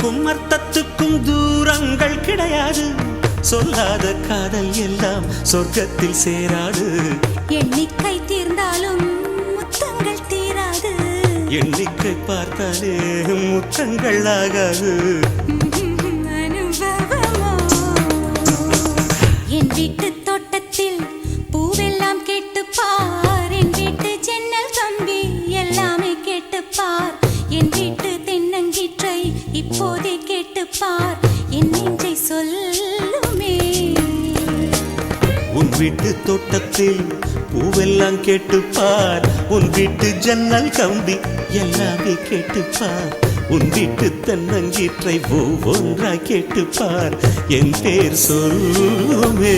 சொல்லுக்கும் அர்த்தத்துக்கும் தூரங்கள் கிடையாது. சொல்லாத காதல் எல்லாம் சொர்க்கத்தில் சேராது. எண்ணிக்கை தீர்ந்தாலும் முத்தங்கள் தீராது. எண்ணிக்கை பார்த்தாலே முத்தங்கள் ஆகாது. அனுபவமோ என் வீட்டு தோட்டத்தில் பூவெல்லாம் கேட்டுப்பார். என் வீட்டு ஜன்னல் கம்பி எல்லாமே கேட்டுப்பார். என் வீட்டு தென்னங்கீற்றை இப்போதே கேட்டுப்பார். என் நெஞ்சை சொல்லுமே. உன் வீட்டு தோட்டத்தில் பூவெல்லாம் கேட்டுப்பார். உன் வீட்டு ஜன்னல் கம்பி எல்லாமே கேட்டுப்பார். உன் வீட்டு தென்னங்கீற்றை ஒவ்வொன்றாய் கேட்டுப்பார். என் பேர் சொல்லுமே.